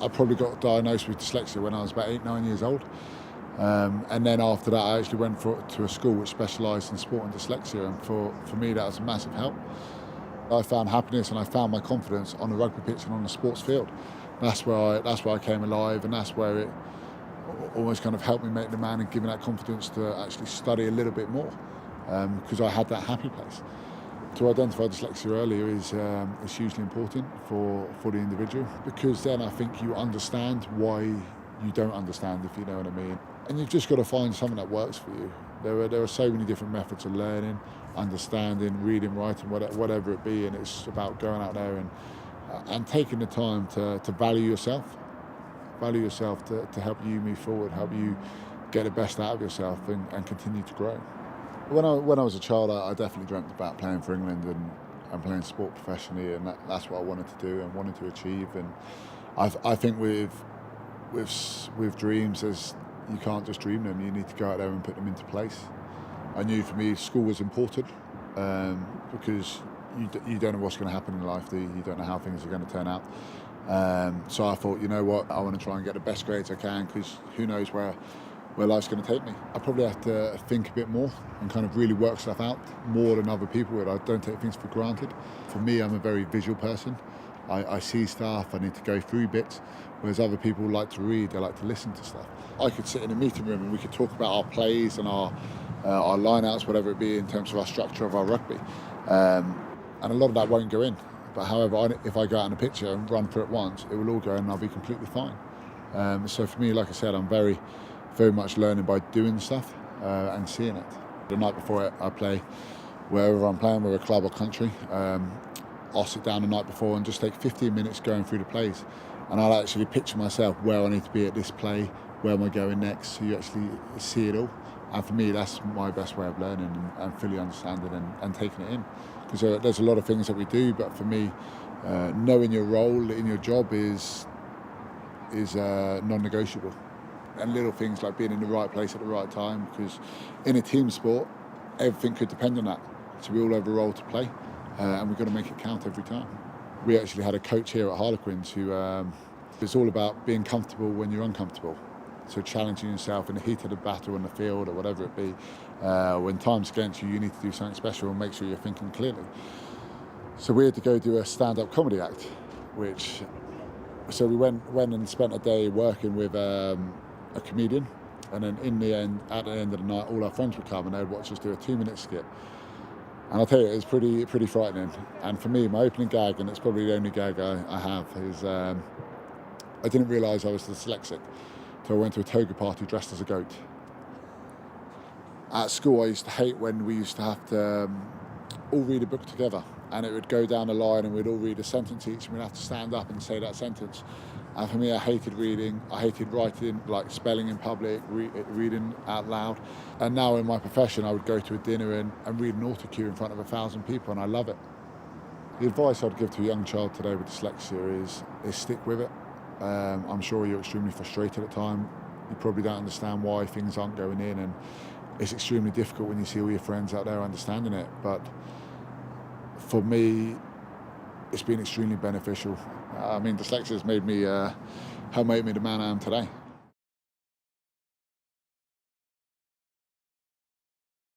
I probably got diagnosed with dyslexia when I was about 8-9 years old. And then after that, I actually went to a school which specialised in sport and dyslexia, and for me that was a massive help. I found happiness and I found my confidence on the rugby pitch and on the sports field. That's where I came alive, and that's where it almost kind of helped me make the man and give me that confidence to actually study a little bit more, because I had that happy place. To identify dyslexia earlier is hugely important for the individual, because then I think you understand why you don't understand, if you know what I mean. And you've just got to find something that works for you. There are so many different methods of learning, understanding, reading, writing, whatever it be, and it's about going out there and taking the time to value yourself to help you move forward, help you get the best out of yourself and continue to grow. When I was a child, I definitely dreamt about playing for England and playing sport professionally, and that's what I wanted to do and wanted to achieve. And I think with dreams, you can't just dream them, you need to go out there and put them into place. I knew for me school was important, because you don't know what's going to happen in life, do you? You don't know how things are going to turn out. So I thought, you know what, I want to try and get the best grades I can, because who knows where life's going to take me. I probably have to think a bit more and kind of really work stuff out more than other people would. I don't take things for granted. For me, I'm a very visual person. I see stuff, I need to go through bits, whereas other people like to read, they like to listen to stuff. I could sit in a meeting room and we could talk about our plays and our line-outs, whatever it be, in terms of our structure of our rugby. And a lot of that won't go in. But however, if I go out in a picture and run through it once, it will all go in and I'll be completely fine. So for me, like I said, I'm very, very much learning by doing stuff and seeing it. The night before I play, wherever I'm playing, whether a club or country, I'll sit down the night before and just take 15 minutes going through the plays. And I'll actually picture myself where I need to be at this play, where am I going next, so you actually see it all. And for me, that's my best way of learning and fully understanding and taking it in. Because there's a lot of things that we do, but for me, knowing your role in your job is non-negotiable. And little things like being in the right place at the right time, because in a team sport, everything could depend on that. So we all have a role to play, and we've got to make it count every time. We actually had a coach here at Harlequins who it's all about being comfortable when you're uncomfortable. So challenging yourself in the heat of the battle in the field or whatever it be. When time's against you, you need to do something special and make sure you're thinking clearly. So we had to go do a stand-up comedy act, so we went and spent a day working with a comedian, and then at the end of the night, all our friends would come and they'd watch us do a 2-minute skit. And I'll tell you, it was pretty frightening. And for me, my opening gag, and it's probably the only gag I have, is I didn't realise I was dyslexic. So I went to a toga party dressed as a goat. At school, I used to hate when we used to have to all read a book together, and it would go down the line and we'd all read a sentence each, and we'd have to stand up and say that sentence. And for me, I hated reading, I hated writing, like spelling in public, reading out loud. And now in my profession, I would go to a dinner and read an auto cue in front of 1,000 people, and I love it. The advice I'd give to a young child today with dyslexia is stick with it. I'm sure you're extremely frustrated at times. You probably don't understand why things aren't going in, and it's extremely difficult when you see all your friends out there understanding it. But for me, it's been extremely beneficial. I mean, dyslexia has helped make me the man I am today.